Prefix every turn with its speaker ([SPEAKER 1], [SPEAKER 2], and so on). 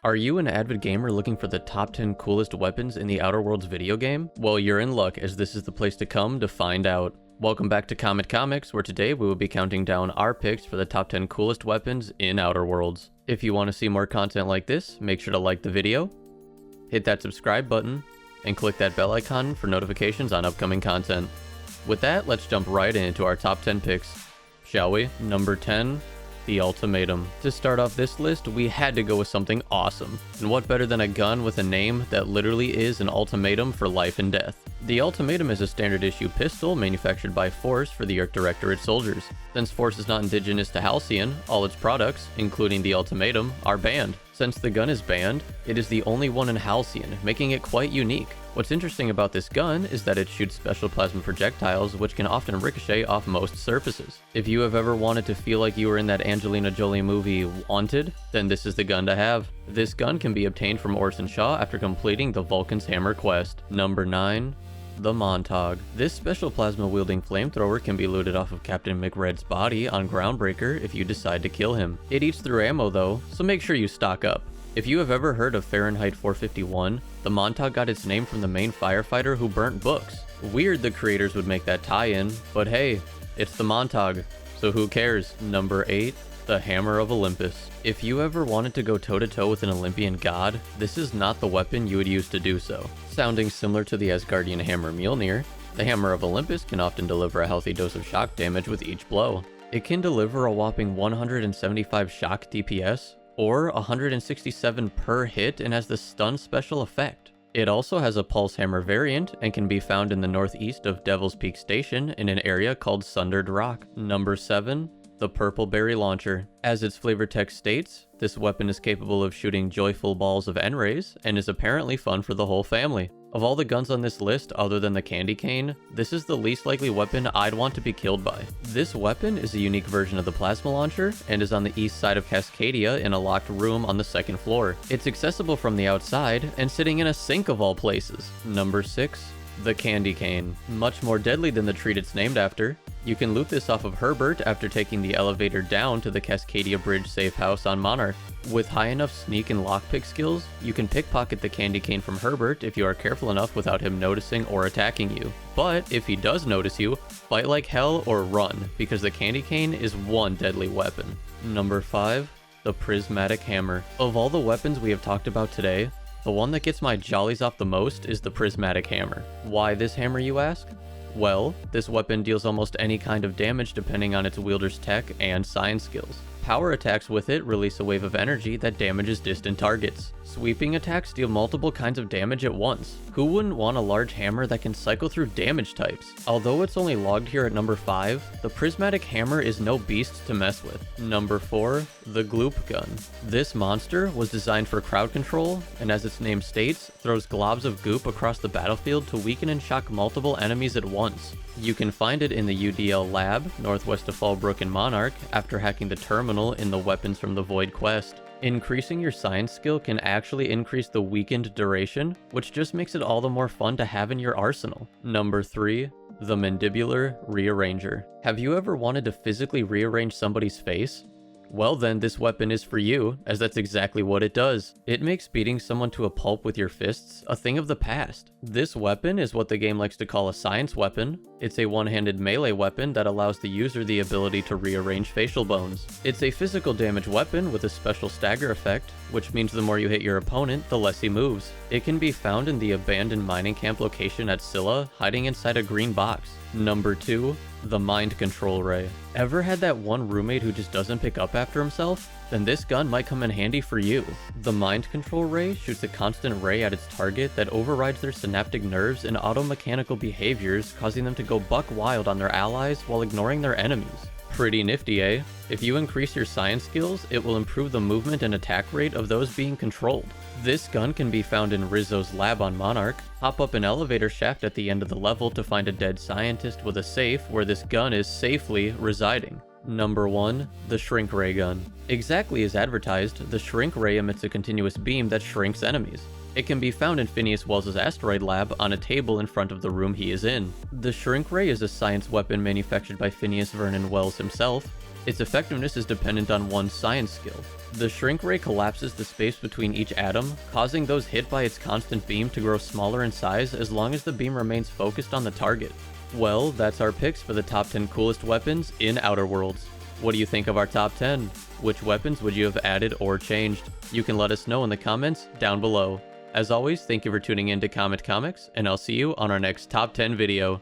[SPEAKER 1] Are you an avid gamer looking for the top 10 coolest weapons in the Outer Worlds video game? Well, you're in luck, as this is the place to come to find out. Welcome back to Comet Comics, where today we will be counting down our picks for the top 10 coolest weapons in Outer Worlds. If you want to see more content like this, make sure to like the video, hit that subscribe button, and click that bell icon for notifications on upcoming content. With that, let's jump right into our top 10 picks, shall we? Number 10, the Ultimatum. To start off this list, we had to go with something awesome. And what better than a gun with a name that literally is an ultimatum for life and death? The Ultimatum is a standard issue pistol manufactured by Force for the Earth Directorate soldiers. Since Force is not indigenous to Halcyon, all its products, including the Ultimatum, are banned. Since the gun is banned, it is the only one in Halcyon, making it quite unique. What's interesting about this gun is that it shoots special plasma projectiles, which can often ricochet off most surfaces. If you have ever wanted to feel like you were in that Angelina Jolie movie Wanted, then this is the gun to have. This gun can be obtained from Orson Shaw after completing the Vulcan's Hammer quest. Number 9. The Montauk. This special plasma-wielding flamethrower can be looted off of Captain McRed's body on Groundbreaker if you decide to kill him. It eats through ammo though, so make sure you stock up. If you have ever heard of Fahrenheit 451, the Montauk got its name from the main firefighter who burnt books. Weird the creators would make that tie-in, but hey, it's the Montauk, so who cares? Number 8. The Hammer of Olympus. If you ever wanted to go toe-to-toe with an Olympian god, this is not the weapon you would use to do so. Sounding similar to the Asgardian hammer Mjolnir, the Hammer of Olympus can often deliver a healthy dose of shock damage with each blow. It can deliver a whopping 175 shock DPS, or 167 per hit, and has the stun special effect. It also has a pulse hammer variant and can be found in the northeast of Devil's Peak Station in an area called Sundered Rock. Number 7. The Purple Berry Launcher. As its flavor text states, this weapon is capable of shooting joyful balls of N-rays and is apparently fun for the whole family. Of all the guns on this list other than the candy cane, this is the least likely weapon I'd want to be killed by. This weapon is a unique version of the plasma launcher and is on the east side of Cascadia in a locked room on the second floor. It's accessible from the outside and sitting in a sink of all places. Number 6. The Candy Cane. Much more deadly than the treat it's named after. You can loot this off of Herbert after taking the elevator down to the Cascadia Bridge safe house on Monarch. With high enough sneak and lockpick skills, you can pickpocket the candy cane from Herbert if you are careful enough without him noticing or attacking you. But if he does notice you, fight like hell or run, because the candy cane is one deadly weapon. Number 5. The Prismatic Hammer. Of all the weapons we have talked about today, the one that gets my jollies off the most is the Prismatic Hammer. Why this hammer, you ask? Well, this weapon deals almost any kind of damage depending on its wielder's tech and science skills. Power attacks with it release a wave of energy that damages distant targets. Sweeping attacks deal multiple kinds of damage at once. Who wouldn't want a large hammer that can cycle through damage types? Although it's only logged here at number 5, the Prismatic Hammer is no beast to mess with. Number 4. The Gloop Gun. This monster was designed for crowd control, and as its name states, throws globs of goop across the battlefield to weaken and shock multiple enemies at once. You can find it in the UDL lab, northwest of Fallbrook and Monarch, after hacking the terminal in the Weapons from the Void quest. Increasing your science skill can actually increase the weakened duration, which just makes it all the more fun to have in your arsenal. Number 3. The Mandibular Rearranger. Have you ever wanted to physically rearrange somebody's face? Well then, this weapon is for you, as that's exactly what it does. It makes beating someone to a pulp with your fists a thing of the past. This weapon is what the game likes to call a science weapon. It's a one-handed melee weapon that allows the user the ability to rearrange facial bones. It's a physical damage weapon with a special stagger effect, which means the more you hit your opponent, the less he moves. It can be found in the abandoned mining camp location at Scylla, hiding inside a green box. Number 2. The Mind Control Ray. Ever had that one roommate who just doesn't pick up after himself? Then this gun might come in handy for you. The Mind Control Ray shoots a constant ray at its target that overrides their synaptic nerves and automechanical behaviors, causing them to go buck wild on their allies while ignoring their enemies. Pretty nifty, eh? If you increase your science skills, it will improve the movement and attack rate of those being controlled. This gun can be found in Rizzo's lab on Monarch. Hop up an elevator shaft at the end of the level to find a dead scientist with a safe where this gun is safely residing. Number 1. The Shrink Ray Gun. Exactly as advertised, the Shrink Ray emits a continuous beam that shrinks enemies. It can be found in Phineas Wells' asteroid lab on a table in front of the room he is in. The Shrink Ray is a science weapon manufactured by Phineas Vernon Wells himself. Its effectiveness is dependent on one's science skill. The Shrink Ray collapses the space between each atom, causing those hit by its constant beam to grow smaller in size as long as the beam remains focused on the target. Well, that's our picks for the top 10 coolest weapons in Outer Worlds. What do you think of our top 10? Which weapons would you have added or changed? You can let us know in the comments down below. As always, thank you for tuning in to Comet Comics, and I'll see you on our next top 10 video.